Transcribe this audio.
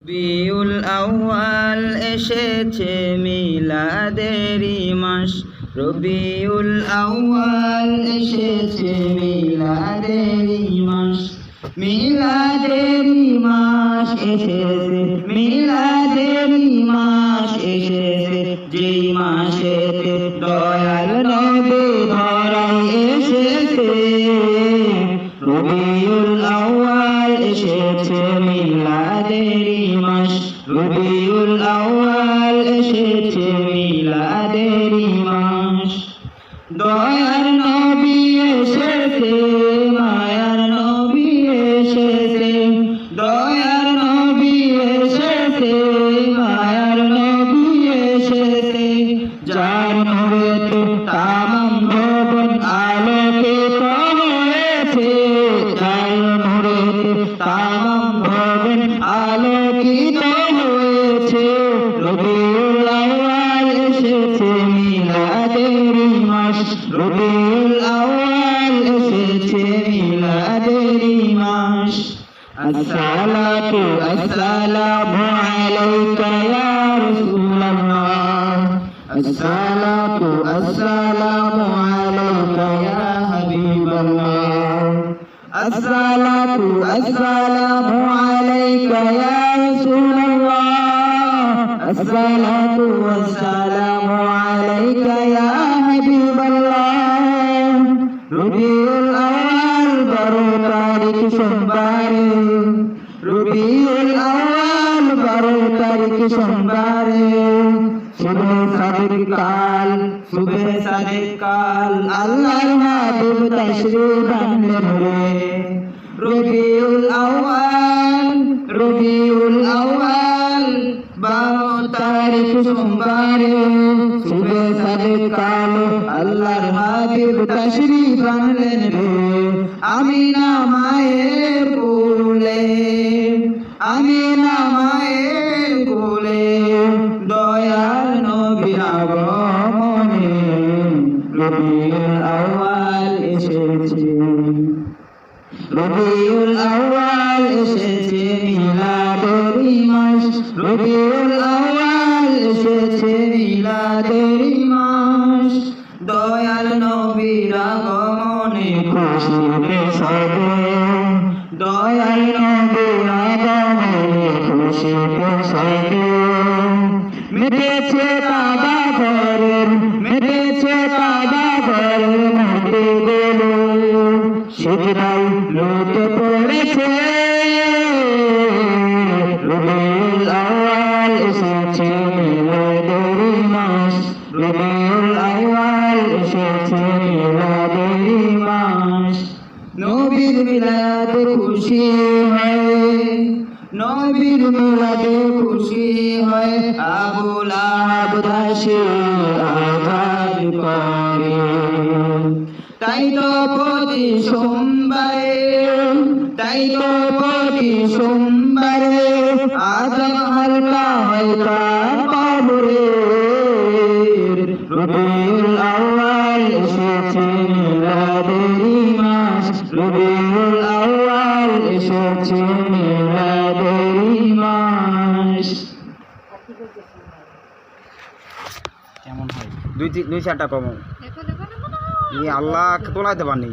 রবিউল আউয়াল এসেছে মিলাদেরই মাস, রবিউল আউয়াল এসেছে মিলাদেরই মাস, মিলাদেরই মাস এসেছে, মিলাদেরই মাস এসেছে, যেই মাসেতে দয়াল নবী ধরায় এসেছে। রবিউল আউয়াল এসেছে মিলাদেরই মাস, রবিউল আউয়াল এসেছে মিলাদেরই মাস। দয়ার নবী এসেছে, মায়ার নবী এসেছে, দয়ার নবী এসেছে, মায়ার নবী এসেছে, যার নূরেতে তামাম ভুবন আলোকিত হয়েছে, যার নূরেতে তামাম ভুবন আলোকিত হয়েছে। রবিউল আউয়াল এসেছে মিলাদেরই মাস, রবিউল আউয়াল এসেছে মিলাদেরই মাস। আসসালাতু আসসালামু আলাইকা ইয়া রাসূলুল্লাহ, আসসালাতু আসসালামু আলাইকা ইয়া হাবিবাল্লাহ, আসসালাতু আসসালামু আলাইকা ইয়া রাসূলুল্লাহ, আসসালাতু আসসালামু আলাইকা ইয়া হাবিবাল্লাহ। রবিউল আউয়াল 12 তারিখ সোমবারে, রবিউল আউয়াল 12 তারিখ সোমবারে, শুভে সাদিক কাল, শুভে সাদিক কাল, আল্লাহর হাবিব তাশরীফ আনলেন রে। রবিউল আউয়াল, রবিউল আউয়াল 12 তারিখ সোমবারে, শুভে সাদিক কাল, আল্লাহর হাবিব তাশরীফ আনলেন রে। আমিনা মায়ের কোলে, আমিনা মায়ের কোলে, দয়ার নবীর আগমনে রবিউল আউয়াল এসেছে, রবিউল আউয়াল এসেছে মিলাদেরই মাস, রবিউল আউয়াল এসেছে মিলাদেরই মাস। দয়াল নবীর আগমনে খুশিতে সবে, দয়াল নবীর আগমনে খুশিতে সবে, মিটেছে কাবা ঘরের, মিটেছে কাবা ঘরের মূর্তিগুলো, সিজদায় লুটে পড়েছে। রবিউল আউয়াল এসেছে মিলাদেরই মাস, রবিউল আউয়াল এসেছে মিলাদেরই মাস। নবীর মিলাদে খুশি হয়, নবীর মিলাদে খুশি হয়, আবু লাহাব দাসী আঘাত করে। তাই তো প্রতি সোমবারে, তাই তো প্রতি সোমবারে আজান হালকা হয় তার কবরে। রবিউল আউয়াল এসেছে মিলাদেরই মাস, রবিউল আউয়াল এসেছে মিলাদেরই মাস। কেমন হয়? দুই চারটা কম আল্লাহ তোলাইতে পারেনি।